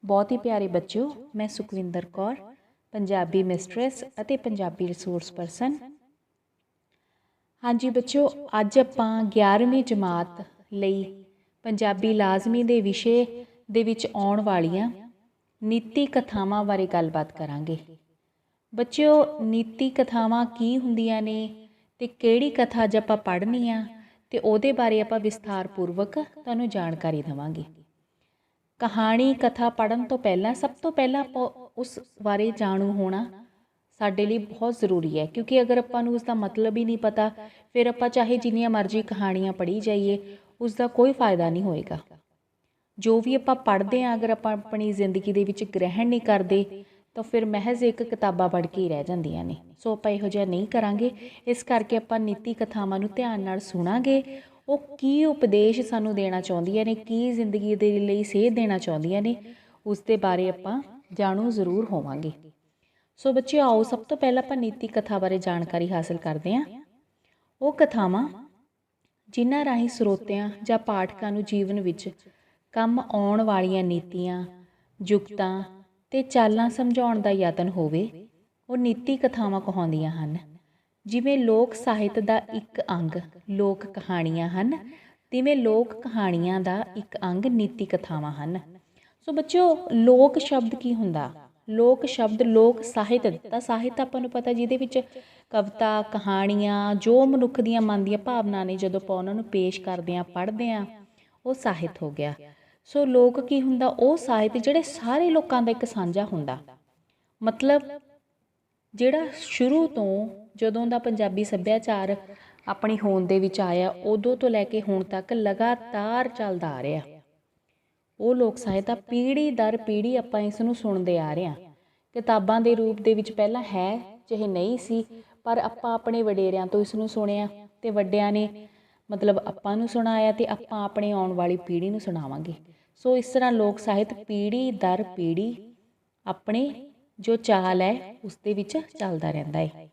बहुत ही प्यारे बच्चों, मैं सुखविंदर कौर पंजाबी मिस्ट्रेस ਅਤੇ पंजाबी रिसोर्स परसन। हाँ जी बच्चों, अज आपां 11वीं जमात ਲਈ पंजाबी लाजमी ਦੇ विषे ਦੇ ਵਿੱਚ ਆਉਣ ਵਾਲੀਆਂ ਨੀਤੀ ਕਥਾਵਾਂ ਬਾਰੇ ਗੱਲਬਾਤ ਕਰਾਂਗੇ। ਬੱਚਿਓ, ਨੀਤੀ ਕਥਾਵਾਂ ਕੀ ਹੁੰਦੀਆਂ ਨੇ ਤੇ ਕਿਹੜੀ ਕਥਾ ਅੱਜ ਆਪਾਂ ਪੜ੍ਹਨੀ ਆ ਤੇ ਉਹਦੇ ਬਾਰੇ ਆਪਾਂ ਵਿਸਥਾਰਪੂਰਵਕ ਤੁਹਾਨੂੰ ਜਾਣਕਾਰੀ ਦੇਵਾਂਗੇ। कहानी कथा पढ़न तो पहला सब तो पहला आप उस बारे जाणू होना साडे लिए बहुत ज़रूरी है, क्योंकि अगर आपां नूं उसका मतलब ही नहीं पता फिर आपां चाहे जिन्नियां मर्जी कहानियां पढ़ी जाइए उसका कोई फ़ायदा नहीं होएगा। जो भी आपां पढ़ते हैं अगर आपां अपनी जिंदगी दे विच ग्रहण नहीं करते तो फिर महज एक किताबां पढ़ के ही रह जांदियां ने। सो आपां इहो जिहा नहीं करांगे, इस करके आपां नीति कथावां नूं ध्यान नाल सुणांगे। वो की उपदेश सानू देना चाहुंदियां ने, की जिंदगी दे लई सेध देना चाहुंदियां ने, उस दे बारे आपां जाणू जरूर होवांगे। सो बच्चे आओ सब तो पहला आपां नीति कथा बारे जानकारी हासिल करते हैं। वो कथावां जिन्हां राहीं ਸਰੋਤਿਆਂ ਜਾਂ ਪਾਠਕਾਂ ਨੂੰ ਜੀਵਨ ਵਿੱਚ ਕੰਮ ਆਉਣ ਵਾਲੀਆਂ ਨੀਤੀਆਂ, ਜੁਗਤਾਂ ਤੇ ਚਾਲਾਂ ਸਮਝਾਉਣ ਦਾ ਯਤਨ ਹੋਵੇ, ਉਹ ਨੀਤੀ ਕਥਾਵਾਂ ਕਹਾਉਂਦੀਆਂ ਹਨ। ਜਿਵੇਂ ਲੋਕ ਸਾਹਿਤ ਦਾ ਇੱਕ ਅੰਗ ਲੋਕ ਕਹਾਣੀਆਂ ਹਨ, ਤਿਵੇਂ ਲੋਕ ਕਹਾਣੀਆਂ ਦਾ ਇੱਕ ਅੰਗ ਨੀਤੀ ਕਥਾਵਾਂ ਹਨ। ਸੋ ਬੱਚਿਓ, ਲੋਕ ਸ਼ਬਦ ਕੀ ਹੁੰਦਾ? ਲੋਕ ਸ਼ਬਦ ਲੋਕ ਸਾਹਿਤ ਤਾਂ ਸਾਹਿਤ ਆਪਾਂ ਨੂੰ ਪਤਾ ਜਿਹਦੇ ਵਿੱਚ ਕਵਿਤਾ, ਕਹਾਣੀਆਂ, ਜੋ ਮਨੁੱਖ ਦੀਆਂ ਮਨ ਦੀਆਂ ਭਾਵਨਾ ਨੇ ਜਦੋਂ ਆਪਾਂ ਉਹਨਾਂ ਨੂੰ ਪੇਸ਼ ਕਰਦੇ ਹਾਂ, ਪੜ੍ਹਦੇ ਹਾਂ, ਉਹ ਸਾਹਿਤ ਹੋ ਗਿਆ। ਸੋ ਲੋਕ ਕੀ ਹੁੰਦਾ? ਉਹ ਸਾਹਿਤ ਜਿਹੜੇ ਸਾਰੇ ਲੋਕਾਂ ਦਾ ਇੱਕ ਸਾਂਝਾ ਹੁੰਦਾ, ਮਤਲਬ ਜਿਹੜਾ ਸ਼ੁਰੂ ਤੋਂ ਜਦੋਂ ਦਾ ਪੰਜਾਬੀ ਸੱਭਿਆਚਾਰ ਆਪਣੀ ਹੋਂਦ ਦੇ ਵਿੱਚ ਆਇਆ ਉਦੋਂ ਤੋਂ ਲੈ ਕੇ ਹੁਣ ਤੱਕ ਲਗਾਤਾਰ ਚੱਲਦਾ ਆ ਰਿਹਾ। ਉਹ ਲੋਕ ਸਾਹਿਤ ਆ, ਪੀੜ੍ਹੀ ਦਰ ਪੀੜ੍ਹੀ ਆਪਾਂ ਇਸ ਨੂੰ ਸੁਣਦੇ ਆ ਰਹੇ ਹਾਂ। ਕਿਤਾਬਾਂ ਦੇ ਰੂਪ ਦੇ ਵਿੱਚ ਪਹਿਲਾਂ ਹੈ ਚਾਹੇ ਨਹੀਂ ਸੀ, ਪਰ ਆਪਾਂ ਆਪਣੇ ਵਡੇਰਿਆਂ ਤੋਂ ਇਸ ਨੂੰ ਸੁਣਿਆ ਤੇ ਵੱਡਿਆਂ ਨੇ ਮਤਲਬ ਆਪਾਂ ਨੂੰ ਸੁਣਾਇਆ ਤੇ ਆਪਾਂ ਆਪਣੇ ਆਉਣ ਵਾਲੀ ਪੀੜ੍ਹੀ ਨੂੰ ਸੁਣਾਵਾਂਗੇ। ਸੋ ਇਸ ਤਰ੍ਹਾਂ ਲੋਕ ਸਾਹਿਤ ਪੀੜ੍ਹੀ ਦਰ ਪੀੜ੍ਹੀ ਆਪਣੇ ਜੋ ਚਾਲ ਹੈ ਉਸ ਦੇ ਵਿੱਚ ਚੱਲਦਾ ਰਹਿੰਦਾ ਹੈ।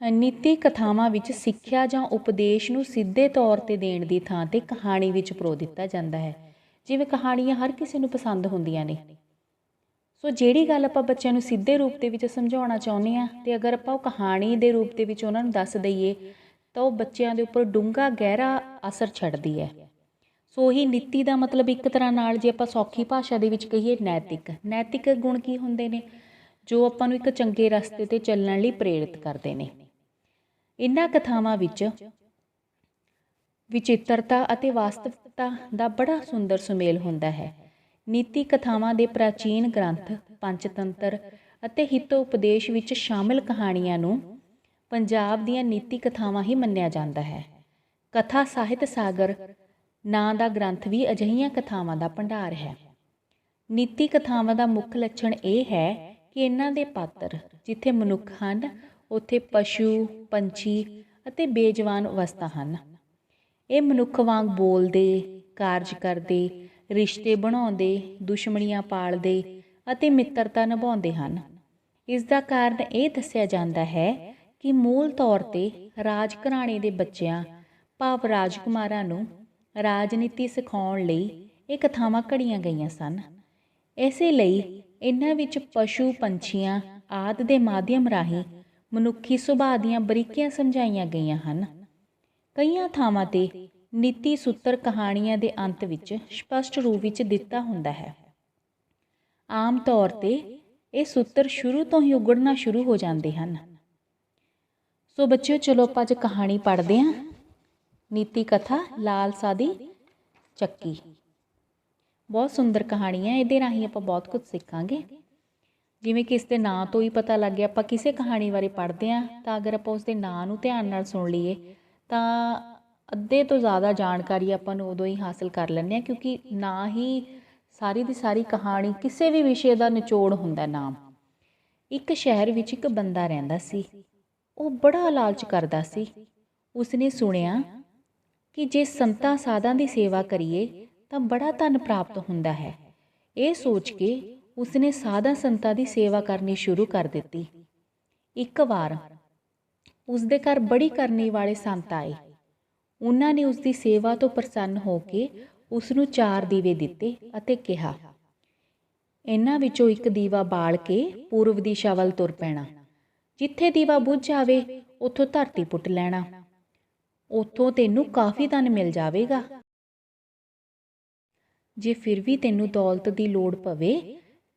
ਨੀਤੀ ਕਥਾਵਾਂ ਵਿੱਚ ਸਿੱਖਿਆ ਜਾਂ ਉਪਦੇਸ਼ ਨੂੰ ਸਿੱਧੇ ਤੌਰ 'ਤੇ ਦੇਣ ਦੀ ਥਾਂ 'ਤੇ ਕਹਾਣੀ ਵਿੱਚ ਪਰੋ ਦਿੱਤਾ ਜਾਂਦਾ ਹੈ। ਜਿਵੇਂ ਕਹਾਣੀਆਂ ਹਰ ਕਿਸੇ ਨੂੰ ਪਸੰਦ ਹੁੰਦੀਆਂ ਨੇ। ਸੋ ਜਿਹੜੀ ਗੱਲ ਆਪਾਂ ਬੱਚਿਆਂ ਨੂੰ ਸਿੱਧੇ ਰੂਪ ਦੇ ਵਿੱਚ ਸਮਝਾਉਣਾ ਚਾਹੁੰਦੇ ਹਾਂ ਤੇ ਅਗਰ ਆਪਾਂ ਉਹ ਕਹਾਣੀ ਦੇ ਰੂਪ ਦੇ ਵਿੱਚ ਉਹਨਾਂ ਨੂੰ ਦੱਸ ਦਈਏ ਤਾਂ ਉਹ ਬੱਚਿਆਂ ਦੇ ਉੱਪਰ ਡੂੰਘਾ ਗਹਿਰਾ ਅਸਰ ਛੱਡਦੀ ਹੈ। ਸੋ ਹੀ ਨੀਤੀ ਦਾ ਮਤਲਬ ਇੱਕ ਤਰ੍ਹਾਂ ਨਾਲ ਜੇ ਆਪਾਂ ਸੌਖੀ ਭਾਸ਼ਾ ਦੇ ਵਿੱਚ ਕਹੀਏ ਨੈਤਿਕ ਗੁਣ ਕੀ ਹੁੰਦੇ ਨੇ ਜੋ ਆਪਾਂ ਨੂੰ ਇੱਕ ਚੰਗੇ ਰਸਤੇ 'ਤੇ ਚੱਲਣ ਲਈ ਪ੍ਰੇਰਿਤ ਕਰਦੇ ਨੇ। ਇਹਨਾਂ ਕਥਾਵਾਂ ਵਿੱਚ ਵਿਚਿੱਤਰਤਾ ਅਤੇ ਵਾਸਤਵਿਕਤਾ ਦਾ ਬੜਾ ਸੁੰਦਰ ਸੁਮੇਲ ਹੁੰਦਾ ਹੈ। ਨੀਤੀ ਕਥਾਵਾਂ ਦੇ ਪ੍ਰਾਚੀਨ ਗ੍ਰੰਥ ਪੰਚਤੰਤਰ ਅਤੇ ਹਿੱਤ ਉਪਦੇਸ਼ ਵਿੱਚ ਸ਼ਾਮਿਲ ਕਹਾਣੀਆਂ ਨੂੰ ਪੰਜਾਬ ਦੀਆਂ ਨੀਤੀ ਕਥਾਵਾਂ ਹੀ ਮੰਨਿਆ ਜਾਂਦਾ ਹੈ। ਕਥਾ ਸਾਹਿਤ ਸਾਗਰ ਨਾਂ ਦਾ ਗ੍ਰੰਥ ਵੀ ਅਜਿਹੀਆਂ ਕਥਾਵਾਂ ਦਾ ਭੰਡਾਰ ਹੈ। ਨੀਤੀ ਕਥਾਵਾਂ ਦਾ ਮੁੱਖ ਲੱਛਣ ਇਹ ਹੈ ਕਿ ਇਹਨਾਂ ਦੇ ਪਾਤਰ ਜਿੱਥੇ ਮਨੁੱਖ ਹਨ ਉੱਥੇ ਪਸ਼ੂ, ਪੰਛੀ ਅਤੇ ਬੇਜਵਾਨ ਅਵਸਥਾ ਹਨ। ਇਹ ਮਨੁੱਖ ਵਾਂਗ ਬੋਲਦੇ, ਕਾਰਜ ਕਰਦੇ, ਰਿਸ਼ਤੇ ਬਣਾਉਂਦੇ, ਦੁਸ਼ਮਣੀਆਂ ਪਾਲਦੇ ਅਤੇ ਮਿੱਤਰਤਾ ਨਿਭਾਉਂਦੇ ਹਨ। ਇਸ ਦਾ ਕਾਰਨ ਇਹ ਦੱਸਿਆ ਜਾਂਦਾ ਹੈ ਕਿ ਮੂਲ ਤੌਰ 'ਤੇ ਰਾਜ ਘਰਾਣੇ ਦੇ ਬੱਚਿਆਂ ਭਾਵ ਰਾਜਕੁਮਾਰਾਂ ਨੂੰ ਰਾਜਨੀਤੀ ਸਿਖਾਉਣ ਲਈ ਇਹ ਕਥਾਵਾਂ ਘੜੀਆਂ ਗਈਆਂ ਸਨ। ਇਸੇ ਲਈ ਇਹਨਾਂ ਵਿੱਚ ਪਸ਼ੂ ਪੰਛੀਆਂ ਆਦਿ ਦੇ ਮਾਧਿਅਮ ਰਾਹੀਂ ਮਨੁੱਖੀ ਸੁਭਾਅ ਦੀਆਂ ਬਰੀਕੀਆਂ ਸਮਝਾਈਆਂ ਗਈਆਂ ਹਨ। ਕਈਆਂ ਥਾਵਾਂ 'ਤੇ ਨੀਤੀ ਸੂਤਰ ਕਹਾਣੀਆਂ ਦੇ ਅੰਤ ਵਿੱਚ ਸਪਸ਼ਟ ਰੂਪ ਵਿੱਚ ਦਿੱਤਾ ਹੁੰਦਾ ਹੈ। ਆਮ ਤੌਰ 'ਤੇ ਇਹ ਸੂਤਰ ਸ਼ੁਰੂ ਤੋਂ ਹੀ ਉਗੜਨਾ ਸ਼ੁਰੂ ਹੋ ਜਾਂਦੇ ਹਨ। ਸੋ ਬੱਚਿਓ, ਚਲੋ ਆਪਾਂ ਅੱਜ ਕਹਾਣੀ ਪੜ੍ਹਦੇ ਹਾਂ। ਨੀਤੀ ਕਥਾ ਲਾਲਸਾ ਦੀ ਚੱਕੀ ਬਹੁਤ ਸੁੰਦਰ ਕਹਾਣੀ ਹੈ। ਇਹਦੇ ਰਾਹੀਂ ਆਪਾਂ ਬਹੁਤ ਕੁਝ ਸਿੱਖਾਂਗੇ। ਜਿਵੇਂ ਕਿ ਇਸ ਦੇ ਨਾਂ ਤੋਂ ਹੀ ਪਤਾ ਲੱਗ ਗਿਆ, ਆਪਾਂ ਕਿਸੇ ਕਹਾਣੀ ਬਾਰੇ ਪੜ੍ਹਦੇ ਹਾਂ ਤਾਂ ਅਗਰ ਆਪਾਂ ਉਸ ਦੇ ਨਾਂ ਨੂੰ ਧਿਆਨ ਨਾਲ ਸੁਣ ਲਈਏ ਤਾਂ ਅੱਧੇ ਤੋਂ ਜ਼ਿਆਦਾ ਜਾਣਕਾਰੀ ਆਪਾਂ ਨੂੰ ਉਦੋਂ ਹੀ ਹਾਸਿਲ ਕਰ ਲੈਂਦੇ ਹਾਂ, ਕਿਉਂਕਿ ਨਾਂ ਹੀ ਸਾਰੀ ਦੀ ਸਾਰੀ ਕਹਾਣੀ ਕਿਸੇ ਵੀ ਵਿਸ਼ੇ ਦਾ ਨਿਚੋੜ ਹੁੰਦਾ। ਨਾਮ ਇੱਕ ਸ਼ਹਿਰ ਵਿੱਚ ਇੱਕ ਬੰਦਾ ਰਹਿੰਦਾ ਸੀ। ਉਹ ਬੜਾ ਲਾਲਚ ਕਰਦਾ ਸੀ। ਉਸਨੇ ਸੁਣਿਆ ਕਿ ਜੇ ਸੰਤਾਂ ਸਾਧਾਂ ਦੀ ਸੇਵਾ ਕਰੀਏ ਤਾਂ ਬੜਾ ਧਨ ਪ੍ਰਾਪਤ ਹੁੰਦਾ ਹੈ। ਇਹ ਸੋਚ ਕੇ ਉਸਨੇ ਸਾਧਾਂ ਸੰਤਾਂ ਦੀ ਸੇਵਾ ਕਰਨੀ ਸ਼ੁਰੂ ਕਰ ਦਿੱਤੀ। ਇੱਕ ਵਾਰ ਉਸਦੇ ਘਰ ਬੜੀ ਕਰਨੀ ਵਾਲੇ ਸੰਤ ਆਏ। ਉਹਨਾਂ ਨੇ ਉਸਦੀ ਸੇਵਾ ਤੋਂ ਪ੍ਰਸੰਨ ਹੋ ਕੇ ਉਸ ਨੂੰ 4 ਦੀਵੇ ਦਿੱਤੇ ਅਤੇ ਕਿਹਾ, ਇਹਨਾਂ ਵਿੱਚੋਂ ਇੱਕ ਦੀਵਾ ਬਾਲ ਕੇ ਪੂਰਬ ਦਿਸ਼ਾ ਵੱਲ ਤੁਰ ਪੈਣਾ। ਜਿੱਥੇ ਦੀਵਾ ਬੁੱਝ ਜਾਵੇ ਉੱਥੋਂ ਧਰਤੀ ਪੁੱਟ ਲੈਣਾ। ਉੱਥੋਂ ਤੈਨੂੰ ਕਾਫੀ ਧਨ ਮਿਲ ਜਾਵੇਗਾ। ਜੇ ਫਿਰ ਵੀ ਤੈਨੂੰ ਦੌਲਤ ਦੀ ਲੋੜ ਪਵੇ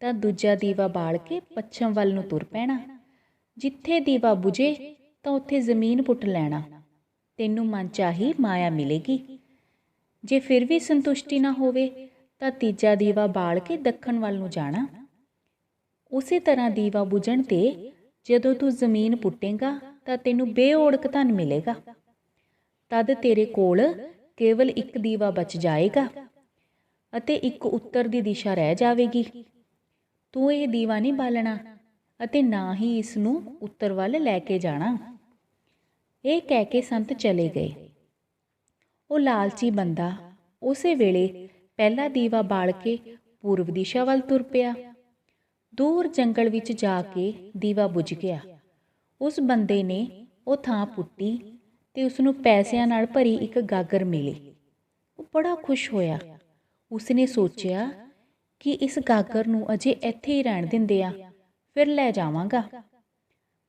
ਤਾਂ ਦੂਜਾ ਦੀਵਾ ਬਾਲ ਕੇ ਪੱਛਮ ਵੱਲ ਨੂੰ ਤੁਰ ਪੈਣਾ। ਜਿੱਥੇ ਦੀਵਾ ਬੁਝੇ ਤਾਂ ਉੱਥੇ ਜ਼ਮੀਨ ਪੁੱਟ ਲੈਣਾ। ਤੈਨੂੰ ਮਨਚਾਹੀ ਮਾਇਆ ਮਿਲੇਗੀ। ਜੇ ਫਿਰ ਵੀ ਸੰਤੁਸ਼ਟੀ ਨਾ ਹੋਵੇ ਤਾਂ ਤੀਜਾ ਦੀਵਾ ਬਾਲ ਕੇ ਦੱਖਣ ਵੱਲ ਨੂੰ ਜਾਣਾ। ਉਸੇ ਤਰ੍ਹਾਂ ਦੀਵਾ ਬੁਝਣ 'ਤੇ ਜਦੋਂ ਤੂੰ ਜ਼ਮੀਨ ਪੁੱਟੇਂਗਾ ਤਾਂ ਤੈਨੂੰ ਬੇਓੜਕ ਧਨ ਮਿਲੇਗਾ। ਤਦ ਤੇਰੇ ਕੋਲ ਕੇਵਲ ਇੱਕ ਦੀਵਾ ਬਚ ਜਾਏਗਾ ਅਤੇ ਇੱਕ ਉੱਤਰ ਦੀ ਦਿਸ਼ਾ ਰਹਿ ਜਾਵੇਗੀ। ਤੂੰ ਇਹ ਦੀਵਾ ਨਹੀਂ ਬਾਲਣਾ ਅਤੇ ਨਾ ਹੀ ਇਸ ਨੂੰ ਉੱਤਰ ਵੱਲ ਲੈ ਕੇ ਜਾਣਾ। ਇਹ ਕਹਿ ਕੇ ਸੰਤ ਚਲੇ ਗਏ। ਉਹ ਲਾਲਚੀ ਬੰਦਾ ਉਸੇ ਵੇਲੇ ਪਹਿਲਾ ਦੀਵਾ ਬਾਲ ਕੇ ਪੂਰਬ ਦਿਸ਼ਾ ਵੱਲ ਤੁਰ ਪਿਆ। ਦੂਰ ਜੰਗਲ ਵਿੱਚ ਜਾ ਕੇ ਦੀਵਾ ਬੁਝ ਗਿਆ। ਉਸ ਬੰਦੇ ਨੇ ਉਹ ਥਾਂ ਪੁੱਟੀ ਤੇ ਉਸਨੂੰ ਪੈਸਿਆਂ ਨਾਲ ਭਰੀ ਇੱਕ ਗਾਗਰ ਮਿਲੀ। ਉਹ ਬੜਾ ਖੁਸ਼ ਹੋਇਆ। ਉਸਨੇ ਸੋਚਿਆ ਕਿ ਇਸ ਗਾਗਰ ਨੂੰ ਅਜੇ ਇੱਥੇ ਹੀ ਰਹਿਣ ਦਿੰਦੇ ਆ, ਫਿਰ ਲੈ ਜਾਵਾਂਗਾ।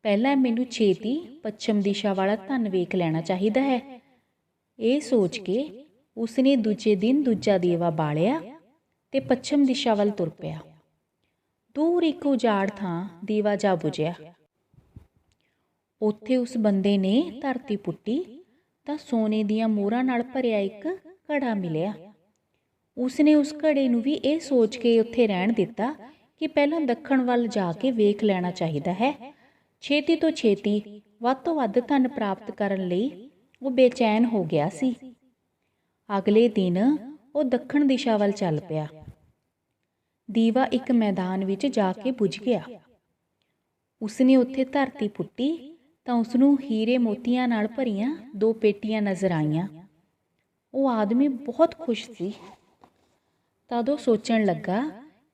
ਪਹਿਲਾਂ ਮੈਨੂੰ ਛੇਤੀ ਪੱਛਮ ਦਿਸ਼ਾ ਵਾਲਾ ਧਨ ਵੇਖ ਲੈਣਾ ਚਾਹੀਦਾ ਹੈ। ਇਹ ਸੋਚ ਕੇ ਉਸਨੇ ਦੂਜੇ ਦਿਨ ਦੂਜਾ ਦੀਵਾ ਬਾਲਿਆ ਤੇ ਪੱਛਮ ਦਿਸ਼ਾ ਵੱਲ ਤੁਰ ਪਿਆ। ਦੂਰ ਇੱਕ ਉਜਾੜ ਥਾਂ ਦੀਵਾ ਜਾ ਬੁਝਿਆ। ਉੱਥੇ ਉਸ ਬੰਦੇ ਨੇ ਧਰਤੀ ਪੁੱਟੀ ਤਾਂ ਸੋਨੇ ਦੀਆਂ ਮੋਹਰਾਂ ਨਾਲ ਭਰਿਆ ਇੱਕ ਘੜਾ ਮਿਲਿਆ। ਉਸਨੇ ਉਸ ਘੜੇ ਨੂੰ ਵੀ ਇਹ ਸੋਚ ਕੇ ਉੱਥੇ ਰਹਿਣ ਦਿੱਤਾ ਕਿ ਪਹਿਲਾਂ ਦੱਖਣ ਵੱਲ ਜਾ ਕੇ ਵੇਖ ਲੈਣਾ ਚਾਹੀਦਾ ਹੈ। ਛੇਤੀ ਤੋਂ ਛੇਤੀ ਵੱਧ ਤੋਂ ਵੱਧ ਧਨ ਪ੍ਰਾਪਤ ਕਰਨ ਲਈ ਉਹ ਬੇਚੈਨ ਹੋ ਗਿਆ ਸੀ। ਅਗਲੇ ਦਿਨ ਉਹ ਦੱਖਣ ਦਿਸ਼ਾ ਵੱਲ ਚੱਲ ਪਿਆ। ਦੀਵਾ ਇੱਕ ਮੈਦਾਨ ਵਿੱਚ ਜਾ ਕੇ ਬੁਝ ਗਿਆ। ਉਸਨੇ ਉੱਥੇ ਧਰਤੀ ਪੁੱਟੀ ਤਾਂ ਉਸਨੂੰ ਹੀਰੇ ਮੋਤੀਆਂ ਨਾਲ ਭਰੀਆਂ 2 ਪੇਟੀਆਂ ਨਜ਼ਰ ਆਈਆਂ। ਉਹ ਆਦਮੀ ਬਹੁਤ ਖੁਸ਼ ਸੀ। ਤਦ ਉਹ ਸੋਚਣ ਲੱਗਾ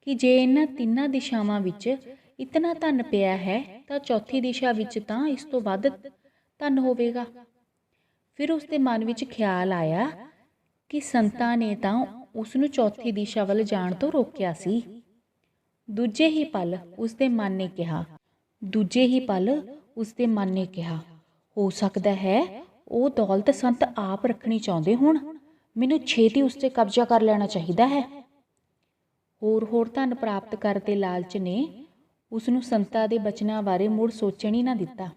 ਕਿ ਜੇ ਇਹਨਾਂ ਤਿੰਨਾਂ ਦਿਸ਼ਾਵਾਂ ਵਿੱਚ ਇਤਨਾ ਧਨ ਪਿਆ ਹੈ ਤਾਂ ਚੌਥੀ ਦਿਸ਼ਾ ਵਿੱਚ ਤਾਂ ਇਸ ਤੋਂ ਵੱਧ ਧਨ ਹੋਵੇਗਾ। ਫਿਰ ਉਸਦੇ ਮਨ ਵਿੱਚ ਖਿਆਲ ਆਇਆ ਕਿ ਸੰਤਾਂ ਨੇ ਤਾਂ ਉਸਨੂੰ ਚੌਥੀ ਦਿਸ਼ਾ ਵੱਲ ਜਾਣ ਤੋਂ ਰੋਕਿਆ ਸੀ। ਦੂਜੇ ਹੀ ਪਲ ਉਸਦੇ ਮਨ ਨੇ ਕਿਹਾ, ਹੋ ਸਕਦਾ ਹੈ ਉਹ ਦੌਲਤ ਸੰਤ ਆਪ ਰੱਖਣੀ ਚਾਹੁੰਦੇ ਹੋਣ। ਮੈਨੂੰ ਛੇਤੀ ਉਸ 'ਤੇ ਕਬਜ਼ਾ ਕਰ ਲੈਣਾ ਚਾਹੀਦਾ ਹੈ। ਹੋਰ ਧਨ ਪ੍ਰਾਪਤ ਕਰਨ ਦੇ ਲਾਲਚ ਨੇ ਉਸਨੂੰ ਸੰਤਾਂ ਦੇ ਬਚਨਾਂ ਬਾਰੇ ਮੁੜ ਸੋਚਣ ਹੀ ਨਾ ਦਿੱਤਾ।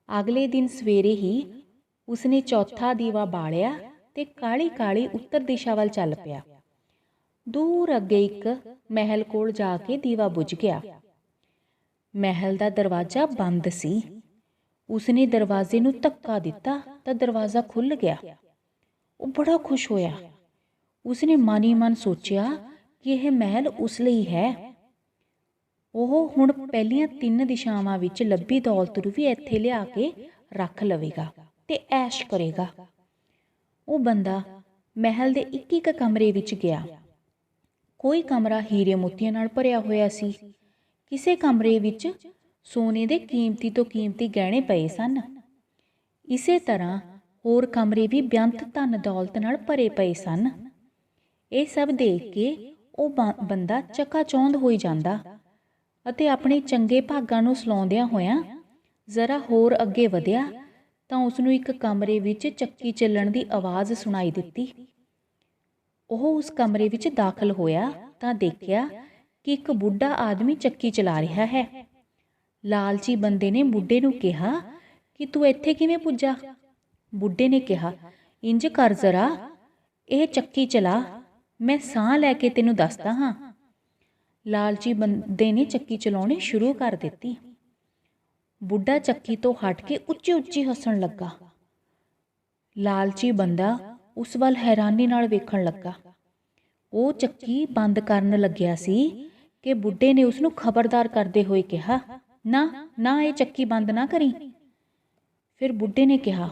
ਅਗਲੇ ਦਿਨ ਸਵੇਰੇ ਹੀ ਉਸਨੇ ਚੌਥਾ ਦੀਵਾ ਬਾਲਿਆ ਤੇ ਕਾਹਲੀ ਕਾਹਲੀ ਉੱਤਰ ਦਿਸ਼ਾ ਵੱਲ ਚੱਲ ਪਿਆ। ਦੂਰ ਅੱਗੇ ਇੱਕ ਮਹਿਲ ਕੋਲ ਜਾ ਕੇ ਦੀਵਾ ਬੁਝ ਗਿਆ। ਮਹਿਲ ਦਾ ਦਰਵਾਜ਼ਾ ਬੰਦ ਸੀ। ਉਸਨੇ ਦਰਵਾਜ਼ੇ ਨੂੰ ਧੱਕਾ ਦਿੱਤਾ ਤਾਂ ਦਰਵਾਜ਼ਾ ਖੁੱਲ੍ਹ ਗਿਆ। ਉਹ ਬੜਾ ਖੁਸ਼ ਹੋਇਆ। ਉਸਨੇ ਮਨ ਹੀ ਮਨ ਸੋਚਿਆ ਕਿ ਇਹ ਮਹਿਲ ਉਸ ਲਈ ਹੈ। ਉਹ ਹੁਣ ਪਹਿਲੀਆਂ 3 ਦਿਸ਼ਾਵਾਂ ਵਿੱਚ ਲੱਭੀ ਦੌਲਤ ਨੂੰ ਵੀ ਇੱਥੇ ਲਿਆ ਕੇ ਰੱਖ ਲਵੇਗਾ ਤੇ ਐਸ਼ ਕਰੇਗਾ। ਉਹ ਬੰਦਾ ਮਹਿਲ ਦੇ ਇੱਕ ਕਮਰੇ ਵਿੱਚ ਗਿਆ। ਕੋਈ ਕਮਰਾ ਹੀਰੇ ਮੋਤੀਆਂ ਨਾਲ ਭਰਿਆ ਹੋਇਆ ਸੀ। ਕਿਸੇ ਕਮਰੇ ਵਿੱਚ ਸੋਨੇ ਦੇ ਕੀਮਤੀ ਤੋਂ ਕੀਮਤੀ ਗਹਿਣੇ ਪਏ ਸਨ। ਇਸੇ ਤਰ੍ਹਾਂ ਹੋਰ ਕਮਰੇ ਵੀ ਬੇਅੰਤ ਧਨ ਦੌਲਤ ਨਾਲ ਭਰੇ ਪਏ ਸਨ। ਇਹ ਸਭ ਦੇਖ ਕੇ ਉਹ ਬੰਦਾ ਚਕਾਚੌਂਧ ਹੋਈ ਜਾਂਦਾ ਅਤੇ ਆਪਣੇ ਚੰਗੇ ਭਾਗਾਂ ਨੂੰ ਸਲਾਉਂਦਿਆਂ ਹੋਇਆਂ ਜ਼ਰਾ ਹੋਰ ਅੱਗੇ ਵਧਿਆ ਤਾਂ ਉਸਨੂੰ ਇੱਕ ਕਮਰੇ ਵਿੱਚ ਚੱਕੀ ਚੱਲਣ ਦੀ ਆਵਾਜ਼ ਸੁਣਾਈ ਦਿੱਤੀ। ਉਹ ਉਸ ਕਮਰੇ ਵਿੱਚ ਦਾਖਲ ਹੋਇਆ ਤਾਂ ਦੇਖਿਆ ਕਿ ਇੱਕ ਬੁੱਢਾ ਆਦਮੀ ਚੱਕੀ ਚਲਾ ਰਿਹਾ ਹੈ। ਲਾਲਚੀ ਬੰਦੇ ਨੇ ਬੁੱਢੇ ਨੂੰ ਕਿਹਾ ਕਿ ਤੂੰ ਇੱਥੇ ਕਿਵੇਂ ਪੁੱਜਾ? ਬੁੱਢੇ ਨੇ ਕਿਹਾ, ਇੰਜ ਕਰ ਜ਼ਰਾ ਇਹ ਚੱਕੀ ਚਲਾ, ਮੈਂ ਸਾਹ ਲੈ ਕੇ ਤੈਨੂੰ ਦੱਸਦਾ ਹਾਂ। ਲਾਲਚੀ ਬੰਦੇ ਨੇ ਚੱਕੀ ਚਲਾਉਣੀ ਸ਼ੁਰੂ ਕਰ ਦਿੱਤੀ। ਬੁੱਢਾ ਚੱਕੀ ਤੋਂ ਹਟ ਕੇ ਉੱਚੀ ਉੱਚੀ ਹੱਸਣ ਲੱਗਾ। ਲਾਲਚੀ ਬੰਦਾ ਉਸ ਵੱਲ ਹੈਰਾਨੀ ਨਾਲ ਵੇਖਣ ਲੱਗਾ। ਉਹ ਚੱਕੀ ਬੰਦ ਕਰਨ ਲੱਗਿਆ ਸੀ ਕਿ ਬੁੱਢੇ ਨੇ ਉਸਨੂੰ ਖਬਰਦਾਰ ਕਰਦੇ ਹੋਏ ਕਿਹਾ, ਨਾ ਇਹ ਚੱਕੀ ਬੰਦ ਨਾ ਕਰੀ। ਫਿਰ ਬੁੱਢੇ ਨੇ ਕਿਹਾ,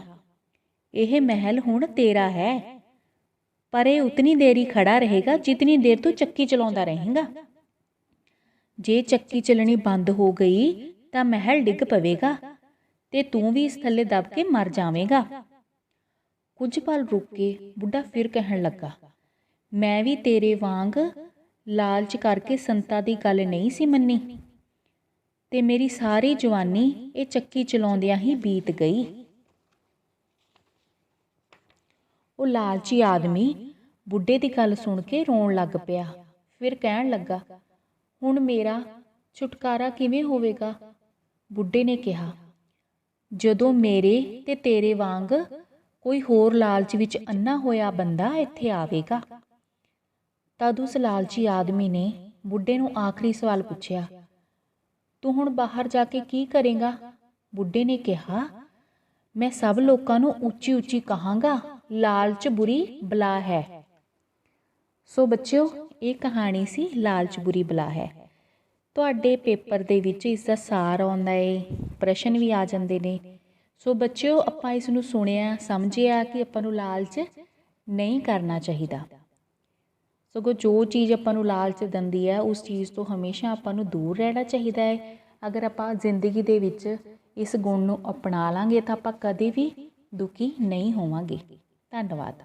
ਇਹ ਮਹਿਲ ਹੁਣ ਤੇਰਾ ਹੈ, ਪਰ ਇਹ ਉਤਨੀ ਦੇਰ ਹੀ ਖੜਾ ਰਹੇਗਾ ਜਿਤਨੀ ਦੇਰ ਤੂੰ ਚੱਕੀ ਚਲਾਉਂਦਾ ਰਹੇਗਾ। ਜੇ ਚੱਕੀ ਚੱਲਣੀ ਬੰਦ ਹੋ ਗਈ ਤਾਂ ਮਹਿਲ ਡਿੱਗ ਪਵੇਗਾ ਤੇ ਤੂੰ ਵੀ ਇਸ ਥੱਲੇ ਦਬ ਕੇ ਮਰ ਜਾਵੇਂਗਾ। ਕੁਝ ਪਲ ਰੁਕ ਕੇ ਬੁੱਢਾ ਫਿਰ ਕਹਿਣ ਲੱਗਾ, ਮੈਂ ਵੀ ਤੇਰੇ ਵਾਂਗ ਲਾਲਚ ਕਰਕੇ ਸੰਤਾਂ ਦੀ ਗੱਲ ਨਹੀਂ ਸੀ ਮੰਨੀ ਤੇ ਮੇਰੀ ਸਾਰੀ ਜਵਾਨੀ ਇਹ ਚੱਕੀ ਚਲਾਉਂਦਿਆਂ ਹੀ ਬੀਤ ਗਈ। ਉਹ ਲਾਲਚੀ ਆਦਮੀ ਬੁੱਢੇ ਦੀ ਗੱਲ ਸੁਣ ਕੇ ਰੋਣ ਲੱਗ ਪਿਆ। ਫਿਰ ਕਹਿਣ ਲੱਗਾ, ਹੁਣ ਮੇਰਾ ਛੁਟਕਾਰਾ ਕਿਵੇਂ ਹੋਵੇਗਾ? ਬੁੱਢੇ ਨੇ ਕਿਹਾ, ਜਦੋਂ ਮੇਰੇ ਤੇ ਤੇਰੇ ਵਾਂਗ ਕੋਈ ਹੋਰ ਲਾਲਚ ਵਿੱਚ ਅੰਨਾ ਹੋਇਆ ਬੰਦਾ ਇੱਥੇ ਆਵੇਗਾ। ਤਦ ਉਸ ਲਾਲਚੀ ਆਦਮੀ ਨੇ ਬੁੱਢੇ ਨੂੰ ਆਖਰੀ ਸਵਾਲ ਪੁੱਛਿਆ, ਤੂੰ ਹੁਣ ਬਾਹਰ ਜਾ ਕੇ ਕੀ ਕਰੇਂਗਾ? ਬੁੱਢੇ ਨੇ ਕਿਹਾ, ਮੈਂ ਸਭ ਲੋਕਾਂ ਨੂੰ ਉੱਚੀ ਉੱਚੀ ਕਹਾਂਗਾ, ਲਾਲਚ ਬੁਰੀ ਬਲਾ ਹੈ। ਸੋ ਬੱਚਿਓ, ਇਹ ਕਹਾਣੀ ਸੀ ਲਾਲਚ ਬੁਰੀ ਬਲਾ ਹੈ। ਤੁਹਾਡੇ ਪੇਪਰ ਦੇ ਵਿੱਚ ਇਸ ਦਾ ਸਾਰ ਆਉਂਦਾ ਏ, ਪ੍ਰਸ਼ਨ ਵੀ ਆ ਜਾਂਦੇ ਨੇ। ਸੋ ਬੱਚਿਓ, ਆਪਾਂ ਇਸ ਨੂੰ ਸੁਣਿਆ, ਸਮਝਿਆ ਕਿ ਆਪਾਂ ਨੂੰ ਲਾਲਚ ਨਹੀਂ ਕਰਨਾ ਚਾਹੀਦਾ। ਸਗੋਂ ਜੋ ਚੀਜ਼ ਆਪਾਂ ਨੂੰ ਲਾਲਚ ਦਿੰਦੀ ਹੈ ਉਸ ਚੀਜ਼ ਤੋਂ ਹਮੇਸ਼ਾ ਆਪਾਂ ਨੂੰ ਦੂਰ ਰਹਿਣਾ ਚਾਹੀਦਾ ਹੈ। ਅਗਰ ਆਪਾਂ ਜ਼ਿੰਦਗੀ ਦੇ ਵਿੱਚ ਇਸ ਗੁਣ ਨੂੰ ਅਪਣਾ ਲਾਂਗੇ ਤਾਂ ਆਪਾਂ ਕਦੇ ਵੀ ਦੁਖੀ ਨਹੀਂ ਹੋਵਾਂਗੇ। ਧੰਨਵਾਦ।